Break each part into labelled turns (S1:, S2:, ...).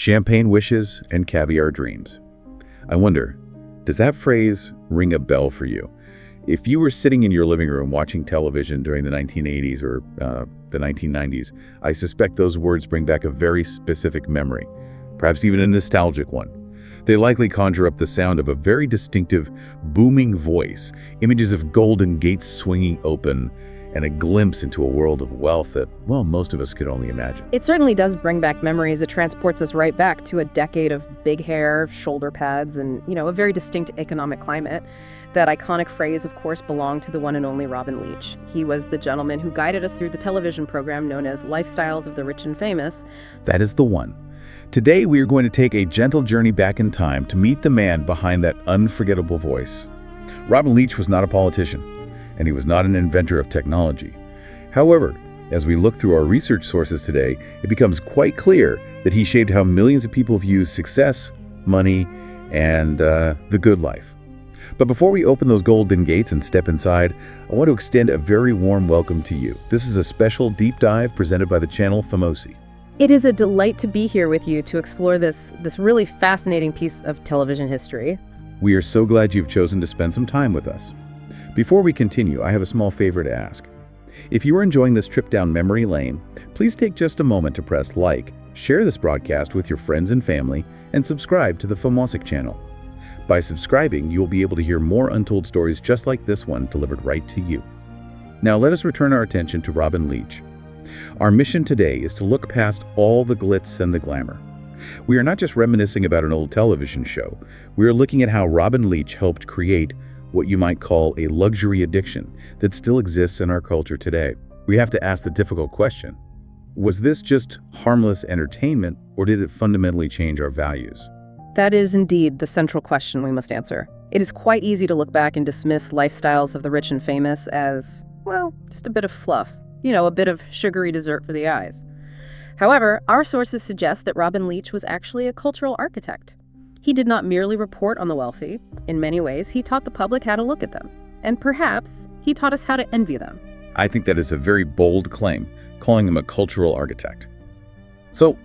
S1: Champagne wishes and caviar dreams. I wonder, does that phrase ring a bell for you? If you were sitting in your living room watching television during the 1980s or the 1990s, I suspect those words bring back a very specific memory, perhaps even a nostalgic one. They likely conjure up the sound of a very distinctive, booming voice, images of golden gates swinging open, and a glimpse into a world of wealth that, well, most of us could only imagine.
S2: It certainly does bring back memories. It transports us right back to a decade of big hair, shoulder pads, and, a very distinct economic climate. That iconic phrase, of course, belonged to the one and only Robin Leach. He was the gentleman who guided us through the television program known as Lifestyles of the Rich and Famous.
S1: That is the one. Today, we are going to take a gentle journey back in time to meet the man behind that unforgettable voice. Robin Leach was not a politician, and he was not an inventor of technology. However, as we look through our research sources today, it becomes quite clear that he shaped how millions of people view success, money, and the good life. But before we open those golden gates and step inside, I want to extend a very warm welcome to you. This is a special deep dive presented by the channel FAMOSIQ.
S2: It is a delight to be here with you to explore this really fascinating piece of television history.
S1: We are so glad you've chosen to spend some time with us. Before we continue, I have a small favor to ask. If you are enjoying this trip down memory lane, please take just a moment to press like, share this broadcast with your friends and family, and subscribe to the FAMOSIQ channel. By subscribing, you will be able to hear more untold stories just like this one delivered right to you. Now let us return our attention to Robin Leach. Our mission today is to look past all the glitz and the glamour. We are not just reminiscing about an old television show. We are looking at how Robin Leach helped create what you might call a luxury addiction that still exists in our culture today. We have to ask the difficult question: was this just harmless entertainment, or did it fundamentally change our values?
S2: That is indeed the central question we must answer. It is quite easy to look back and dismiss Lifestyles of the Rich and Famous as, well, just a bit of fluff, a bit of sugary dessert for the eyes. However, our sources suggest that Robin Leach was actually a cultural architect. He did not merely report on the wealthy. In many ways, he taught the public how to look at them. And perhaps he taught us how to envy them.
S1: I think that is a very bold claim, calling him a cultural architect. So,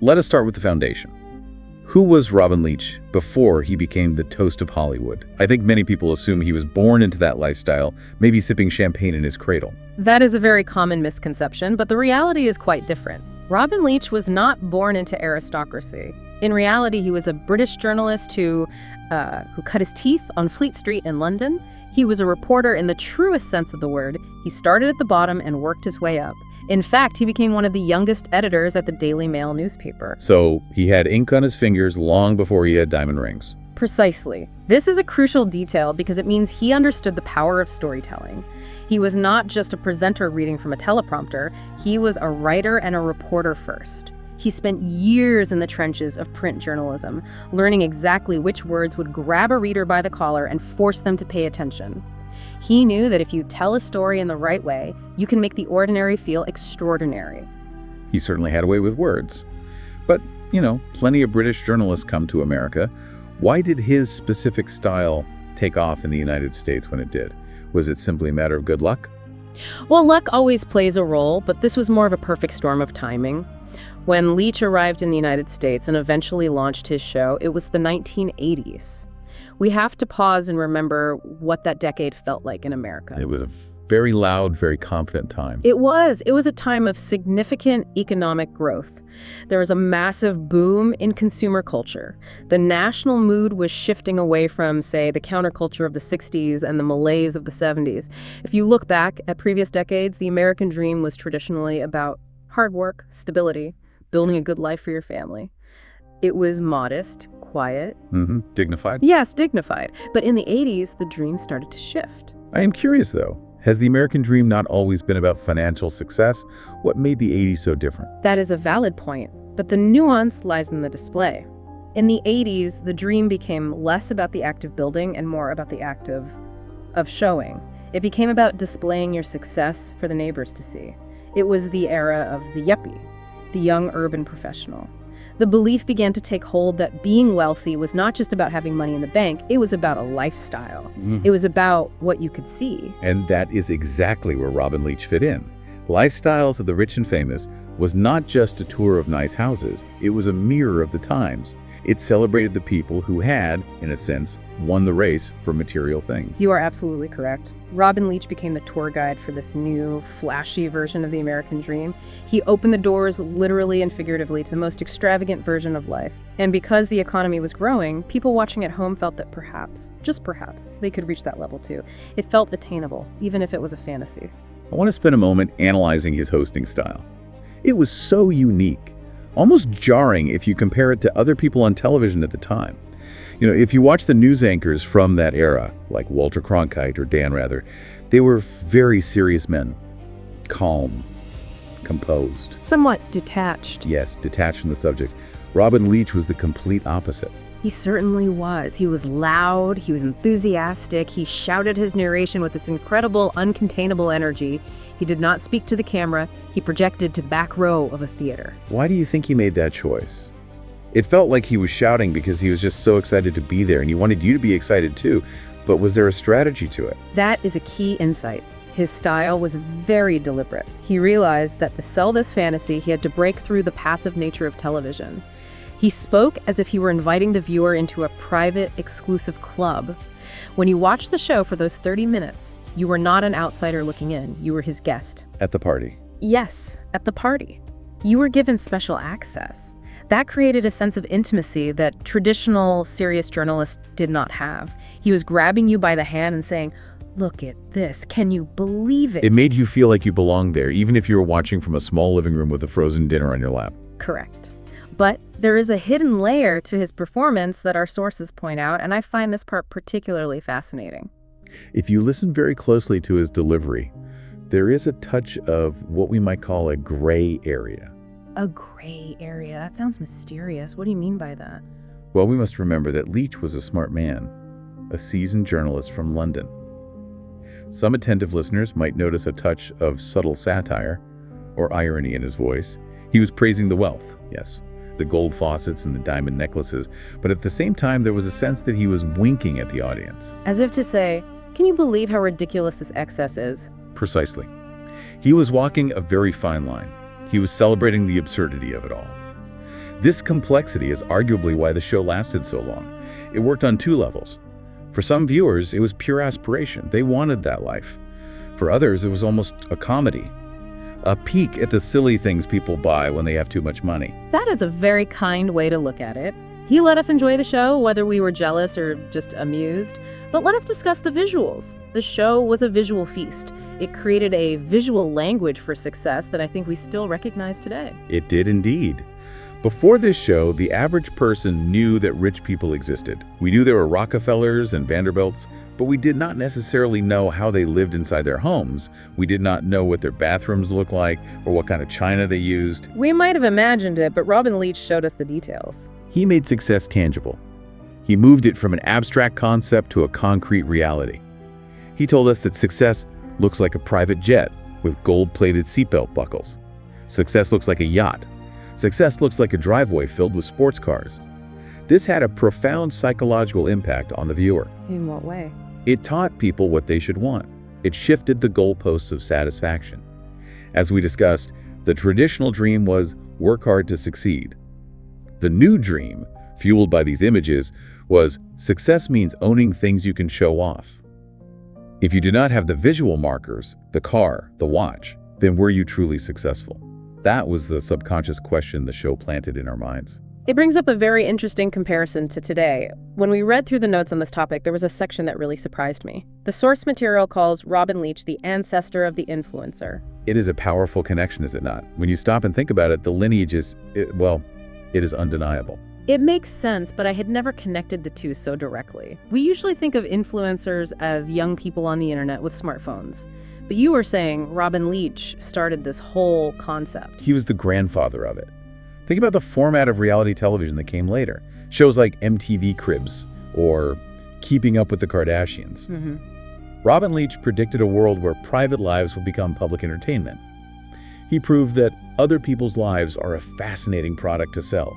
S1: let us start with the foundation. Who was Robin Leach before he became the toast of Hollywood? I think many people assume he was born into that lifestyle, maybe sipping champagne in his cradle.
S2: That is a very common misconception, but the reality is quite different. Robin Leach was not born into aristocracy. In reality, he was a British journalist who cut his teeth on Fleet Street in London. He was a reporter in the truest sense of the word. He started at the bottom and worked his way up. In fact, he became one of the youngest editors at the Daily Mail newspaper.
S1: So he had ink on his fingers long before he had diamond rings.
S2: Precisely. This is a crucial detail because it means he understood the power of storytelling. He was not just a presenter reading from a teleprompter. He was a writer and a reporter first. He spent years in the trenches of print journalism, learning exactly which words would grab a reader by the collar and force them to pay attention. He knew that if you tell a story in the right way, you can make the ordinary feel extraordinary.
S1: He certainly had a way with words. But, plenty of British journalists come to America. Why did his specific style take off in the United States when it did? Was it simply a matter of good luck?
S2: Well, luck always plays a role, but this was more of a perfect storm of timing. When Leach arrived in the United States and eventually launched his show, it was the 1980s. We have to pause and remember what that decade felt like in America.
S1: It was a very loud, very confident time.
S2: It was a time of significant economic growth. There was a massive boom in consumer culture. The national mood was shifting away from, say, the counterculture of the 60s and the malaise of the 70s. If you look back at previous decades, the American dream was traditionally about hard work, stability, building a good life for your family. It was modest, quiet.
S1: Dignified?
S2: Yes, dignified. But in the 80s, the dream started to shift.
S1: I am curious, though. Has the American dream not always been about financial success? What made the 80s so different?
S2: That is a valid point, but the nuance lies in the display. In the 80s, the dream became less about the act of building and more about the act of showing. It became about displaying your success for the neighbors to see. It was the era of the yuppie, the young urban professional. The belief began to take hold that being wealthy was not just about having money in the bank, it was about a lifestyle. It was about what you could see.
S1: And that is exactly where Robin Leach fit in. Lifestyles of the Rich and Famous was not just a tour of nice houses, it was a mirror of the times. It celebrated the people who had, in a sense, won the race for material things.
S2: You are absolutely correct. Robin Leach became the tour guide for this new, flashy version of the American dream. He opened the doors, literally and figuratively, to the most extravagant version of life. And because the economy was growing, people watching at home felt that perhaps, just perhaps, they could reach that level too. It felt attainable, even if it was a fantasy.
S1: I want to spend a moment analyzing his hosting style. It was so unique, almost jarring if you compare it to other people on television at the time. If you watch the news anchors from that era, like Walter Cronkite or Dan Rather, they were very serious men. Calm, composed.
S2: Somewhat detached.
S1: Yes, detached from the subject. Robin Leach was the complete opposite.
S2: He certainly was. He was loud, he was enthusiastic, he shouted his narration with this incredible, uncontainable energy. He did not speak to the camera, he projected to the back row of a theater.
S1: Why do you think he made that choice? It felt like he was shouting because he was just so excited to be there and he wanted you to be excited too. But was there a strategy to it?
S2: That is a key insight. His style was very deliberate. He realized that to sell this fantasy, he had to break through the passive nature of television. He spoke as if he were inviting the viewer into a private, exclusive club. When you watched the show for those 30 minutes, you were not an outsider looking in. You were his guest.
S1: At the party.
S2: Yes, at the party. You were given special access. That created a sense of intimacy that traditional, serious journalists did not have. He was grabbing you by the hand and saying, "Look at this. Can you believe it?"
S1: It made you feel like you belonged there, even if you were watching from a small living room with a frozen dinner on your lap.
S2: Correct. But there is a hidden layer to his performance that our sources point out, and I find this part particularly fascinating.
S1: If you listen very closely to his delivery, there is a touch of what we might call a gray area.
S2: A gray area? That sounds mysterious. What do you mean by that?
S1: Well, we must remember that Leach was a smart man, a seasoned journalist from London. Some attentive listeners might notice a touch of subtle satire or irony in his voice. He was praising the wealth, yes, the gold faucets and the diamond necklaces, but at the same time there was a sense that he was winking at the audience.
S2: As if to say, can you believe how ridiculous this excess is?
S1: Precisely. He was walking a very fine line. He was celebrating the absurdity of it all. This complexity is arguably why the show lasted so long. It worked on two levels. For some viewers, it was pure aspiration. They wanted that life. For others, it was almost a comedy. A peek at the silly things people buy when they have too much money.
S2: That is a very kind way to look at it. He let us enjoy the show, whether we were jealous or just amused. But let us discuss the visuals. The show was a visual feast. It created a visual language for success that I think we still recognize today.
S1: It did indeed. Before this show, the average person knew that rich people existed. We knew there were Rockefellers and Vanderbilts, but we did not necessarily know how they lived inside their homes. We did not know what their bathrooms looked like or what kind of china they used.
S2: We might have imagined it, but Robin Leach showed us the details.
S1: He made success tangible. He moved it from an abstract concept to a concrete reality. He told us that success looks like a private jet with gold-plated seatbelt buckles. Success looks like a yacht. Success looks like a driveway filled with sports cars. This had a profound psychological impact on the viewer.
S2: In what way?
S1: It taught people what they should want. It shifted the goalposts of satisfaction. As we discussed, the traditional dream was work hard to succeed. The new dream, fueled by these images, was success means owning things you can show off. If you do not have the visual markers, the car, the watch, then were you truly successful? That was the subconscious question the show planted in our minds.
S2: It brings up a very interesting comparison to today. When we read through the notes on this topic, there was a section that really surprised me. The source material calls Robin Leach the ancestor of the influencer.
S1: It is a powerful connection, is it not? When you stop and think about it, the lineage is, it is undeniable.
S2: It makes sense, but I had never connected the two so directly. We usually think of influencers as young people on the internet with smartphones. But you were saying Robin Leach started this whole concept.
S1: He was the grandfather of it. Think about the format of reality television that came later. Shows like MTV Cribs or Keeping Up with the Kardashians. Robin Leach predicted a world where private lives would become public entertainment. He proved that other people's lives are a fascinating product to sell.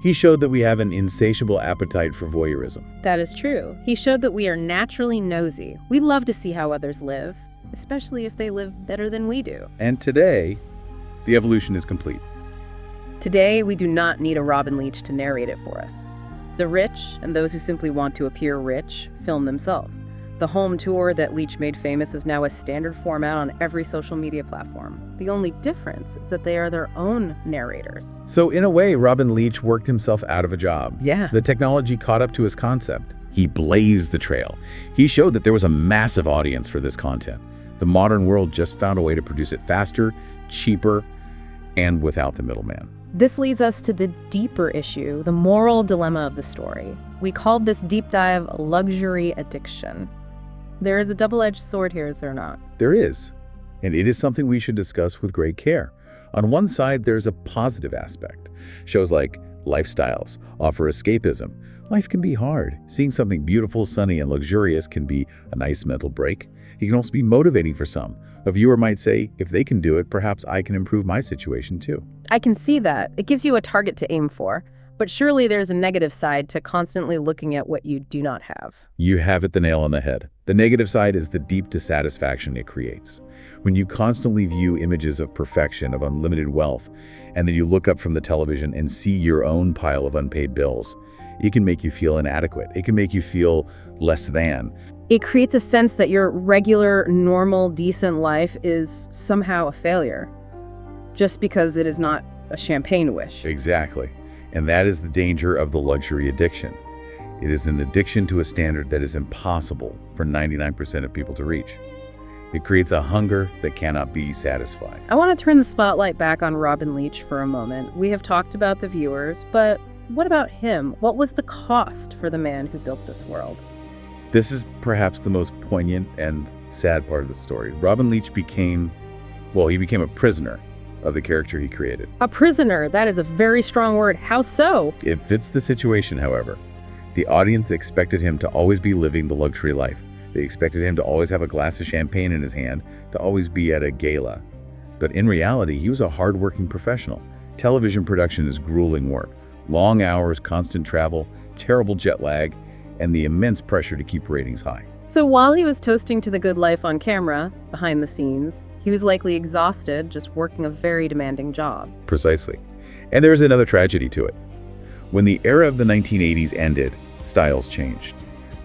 S1: He showed that we have an insatiable appetite for voyeurism.
S2: That is true. He showed that we are naturally nosy. We love to see how others live. especially if they live better than we do.
S1: And today, the evolution is complete.
S2: Today, we do not need a Robin Leach to narrate it for us. The rich, and those who simply want to appear rich, film themselves. The home tour that Leach made famous is now a standard format on every social media platform. The only difference is that they are their own narrators.
S1: So in a way, Robin Leach worked himself out of a job.
S2: Yeah.
S1: The technology caught up to his concept. He blazed the trail. He showed that there was a massive audience for this content. The modern world just found a way to produce it faster, cheaper, and without the middleman.
S2: This leads us to the deeper issue, the moral dilemma of the story. We called this deep dive luxury addiction. There is a double-edged sword here, is there not?
S1: There is, and it is something we should discuss with great care. On one side, there's a positive aspect. Shows like Lifestyles offer escapism. Life can be hard. Seeing something beautiful, sunny, and luxurious can be a nice mental break. It can also be motivating for some. A viewer might say, if they can do it, perhaps I can improve my situation too.
S2: I can see that. It gives you a target to aim for. But surely there's a negative side to constantly looking at what you do not have.
S1: You have hit the nail on the head. The negative side is the deep dissatisfaction it creates. When you constantly view images of perfection, of unlimited wealth, and then you look up from the television and see your own pile of unpaid bills, it can make you feel inadequate. It can make you feel less than.
S2: It creates a sense that your regular, normal, decent life is somehow a failure, just because it is not a champagne wish.
S1: Exactly. And that is the danger of the luxury addiction. It is an addiction to a standard that is impossible for 99% of people to reach. It creates a hunger that cannot be satisfied.
S2: I want to turn the spotlight back on Robin Leach for a moment. We have talked about the viewers, but what about him? What was the cost for the man who built this world?
S1: This is perhaps the most poignant and sad part of the story. Robin Leach became a prisoner of the character he created.
S2: A prisoner, that is a very strong word. How so?
S1: It fits the situation, however. The audience expected him to always be living the luxury life. They expected him to always have a glass of champagne in his hand, to always be at a gala. But in reality, he was a hard-working professional. Television production is grueling work. Long hours, constant travel, terrible jet lag, and the immense pressure to keep ratings high.
S2: So while he was toasting to the good life on camera, behind the scenes, he was likely exhausted just working a very demanding job.
S1: Precisely. And there's another tragedy to it. When the era of the 1980s ended, styles changed.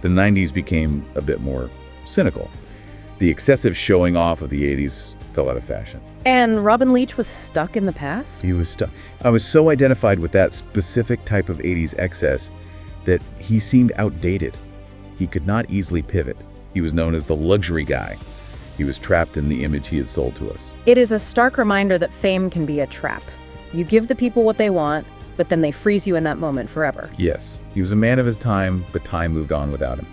S1: The 90s became a bit more cynical. The excessive showing off of the 80s fell out of fashion.
S2: And Robin Leach was stuck in the past?
S1: He was stuck. I was so identified with that specific type of 80s excess that he seemed outdated. He could not easily pivot. He was known as the luxury guy. He was trapped in the image he had sold to us.
S2: It is a stark reminder that fame can be a trap. You give the people what they want, but then they freeze you in that moment forever.
S1: Yes, he was a man of his time, but time moved on without him.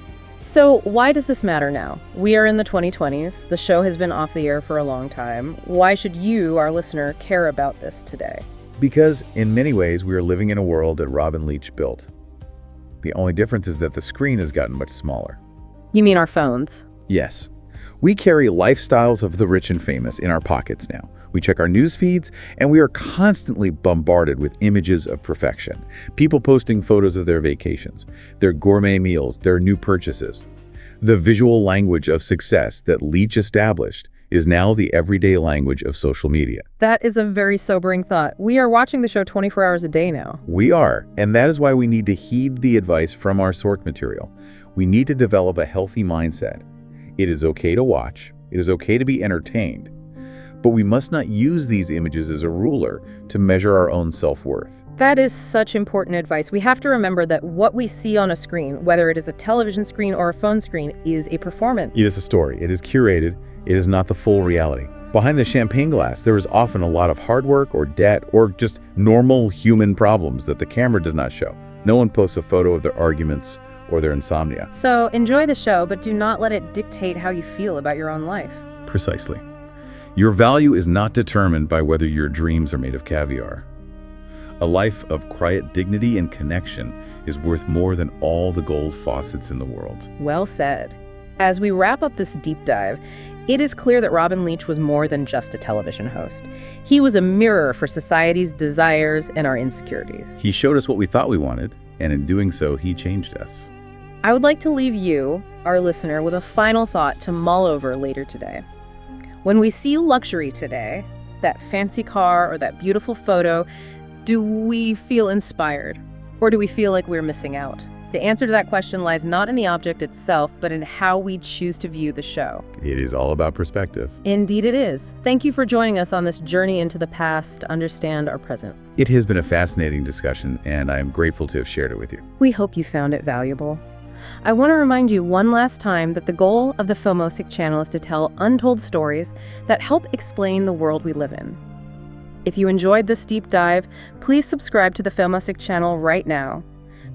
S2: So why does this matter now? We are in the 2020s. The show has been off the air for a long time. Why should you, our listener, care about this today?
S1: Because in many ways, we are living in a world that Robin Leach built. The only difference is that the screen has gotten much smaller.
S2: You mean our phones?
S1: Yes. We carry lifestyles of the rich and famous in our pockets now. We check our news feeds, and we are constantly bombarded with images of perfection. People posting photos of their vacations, their gourmet meals, their new purchases. The visual language of success that Leach established is now the everyday language of social media.
S2: That is a very sobering thought. We are watching the show 24 hours a day now.
S1: We are, and that is why we need to heed the advice from our source material. We need to develop a healthy mindset. It is okay to watch. It is okay to be entertained. But we must not use these images as a ruler to measure our own self-worth.
S2: That is such important advice. We have to remember that what we see on a screen, whether it is a television screen or a phone screen, is a performance.
S1: It is a story. It is curated. It is not the full reality. Behind the champagne glass, there is often a lot of hard work or debt or just normal human problems that the camera does not show. No one posts a photo of their arguments or their insomnia.
S2: So enjoy the show, but do not let it dictate how you feel about your own life.
S1: Precisely. Your value is not determined by whether your dreams are made of caviar. A life of quiet dignity and connection is worth more than all the gold faucets in the world.
S2: Well said. As we wrap up this deep dive, it is clear that Robin Leach was more than just a television host. He was a mirror for society's desires and our insecurities.
S1: He showed us what we thought we wanted, and in doing so, he changed us.
S2: I would like to leave you, our listener, with a final thought to mull over later today. When we see luxury today, that fancy car or that beautiful photo, do we feel inspired? Or do we feel like we're missing out? The answer to that question lies not in the object itself, but in how we choose to view the show.
S1: It is all about perspective.
S2: Indeed it is. Thank you for joining us on this journey into the past to understand our present.
S1: It has been a fascinating discussion, and I am grateful to have shared it with you.
S2: We hope you found it valuable. I want to remind you one last time that the goal of the FAMOSIQ channel is to tell untold stories that help explain the world we live in. If you enjoyed this deep dive, please subscribe to the FAMOSIQ channel right now.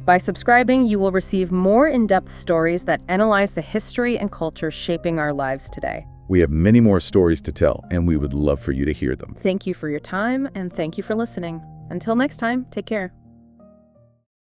S2: By subscribing, you will receive more in-depth stories that analyze the history and culture shaping our lives today.
S1: We have many more stories to tell, and we would love for you to hear them.
S2: Thank you for your time, and thank you for listening. Until next time, take care.